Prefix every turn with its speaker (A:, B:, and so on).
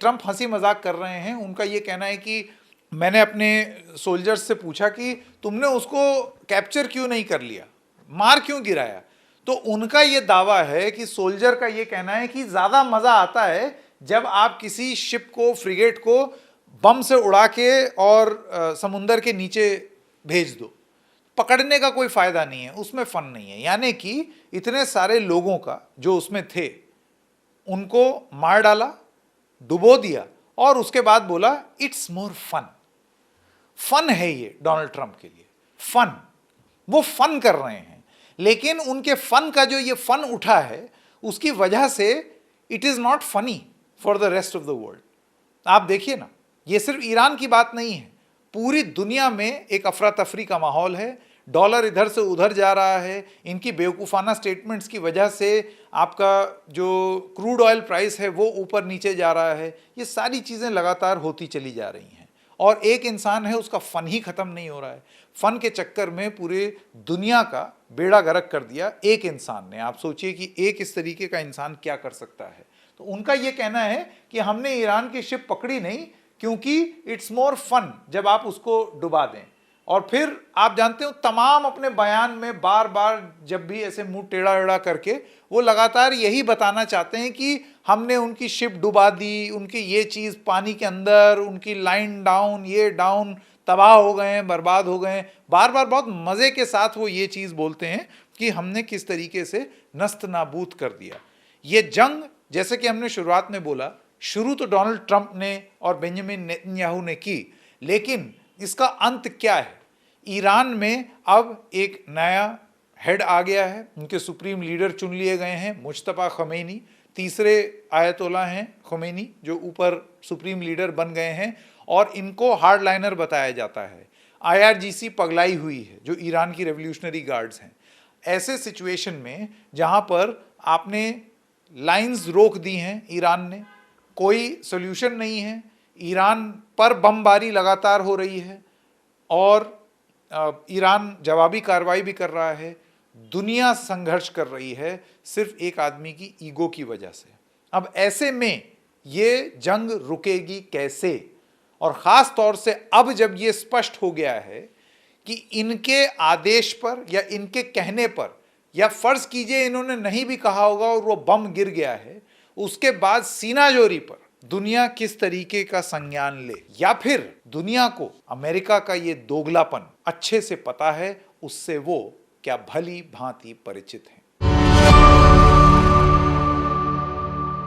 A: Trump हंसी मजाक कर रहे हैं। उनका ये कहना है कि मैंने अपने सोल्जर्स से पूछा कि तुमने उसको कैप्चर क्यों नहीं कर लिया, मार क्यों गिराया। तो उनका ये दावा है कि सोल्जर का ये कहना है कि ज़्यादा मज़ा आता है जब आप किसी शिप को, फ्रिगेट को बम से उड़ा के और समुंदर के नीचे भेज दो। पकड़ने का कोई फ़ायदा नहीं है, उसमें फ़न नहीं है। यानी कि इतने सारे लोगों का जो उसमें थे उनको मार डाला, डुबो दिया और उसके बाद बोला इट्स मोर फन। फन है ये डोनाल्ड ट्रंप के लिए, फन। वो फन कर रहे हैं, लेकिन उनके फन का जो ये फन उठा है उसकी वजह से it is not funny for the rest of the world. आप देखिए ना, ये सिर्फ ईरान की बात नहीं है, पूरी दुनिया में एक अफरा तफरी का माहौल है। डॉलर इधर से उधर जा रहा है, इनकी बेवकूफ़ाना स्टेटमेंट्स की वजह से आपका जो क्रूड ऑयल प्राइस है वो ऊपर नीचे जा रहा है। ये सारी चीज़ें लगातार होती चली जा रही हैं और एक इंसान है, उसका फ़न ही ख़त्म नहीं हो रहा है। फ़न के चक्कर में पूरे दुनिया का बेड़ा गर्क कर दिया एक इंसान ने। आप सोचिए कि एक इस तरीके का इंसान क्या कर सकता है। तो उनका ये कहना है कि हमने ईरान की शिप पकड़ी नहीं क्योंकि इट्स मोर फन जब आप उसको डुबा दें। और फिर आप जानते हो तमाम अपने बयान में बार बार जब भी ऐसे मुंह टेढ़ा टेढ़ा करके वो लगातार यही बताना चाहते हैं कि हमने उनकी शिप डुबा दी, उनकी ये चीज़ पानी के अंदर, उनकी लाइन डाउन, ये डाउन, तबाह हो गए हैं, बर्बाद हो गए हैं। बार बार बहुत मज़े के साथ वो ये चीज़ बोलते हैं कि हमने किस तरीके से नस्त नाबूद कर दिया। ये जंग, जैसे कि हमने शुरुआत में बोला, शुरू तो डोनाल्ड ट्रंप ने और बेंजामिन नेतन्याहू ने की, लेकिन इसका अंत क्या है। ईरान में अब एक नया हेड आ गया है, उनके सुप्रीम लीडर चुन लिए गए हैं, मुज्तबा खमीनी। तीसरे आयतोल्ला हैं खोमेनी जो ऊपर सुप्रीम लीडर बन गए हैं और इनको हार्डलाइनर बताया जाता है। IRGC पगलाई हुई है जो ईरान की रेवोल्यूशनरी गार्ड्स हैं। ऐसे सिचुएशन में जहां पर आपने लाइंस रोक दी हैं ईरान ने, कोई सोल्यूशन नहीं है, ईरान पर बमबारी लगातार हो रही है और ईरान जवाबी कार्रवाई भी कर रहा है, दुनिया संघर्ष कर रही है सिर्फ एक आदमी की ईगो की वजह से। अब ऐसे में ये जंग रुकेगी कैसे। और ख़ास तौर से अब जब ये स्पष्ट हो गया है कि इनके आदेश पर या इनके कहने पर, या फ़र्ज़ कीजिए इन्होंने नहीं भी कहा होगा और वो बम गिर गया है, उसके बाद सीनाजोरी पर दुनिया किस तरीके का संज्ञान ले, या फिर दुनिया को अमेरिका का ये दोगलापन अच्छे से पता है, उससे वो क्या भली भांति परिचित हैं।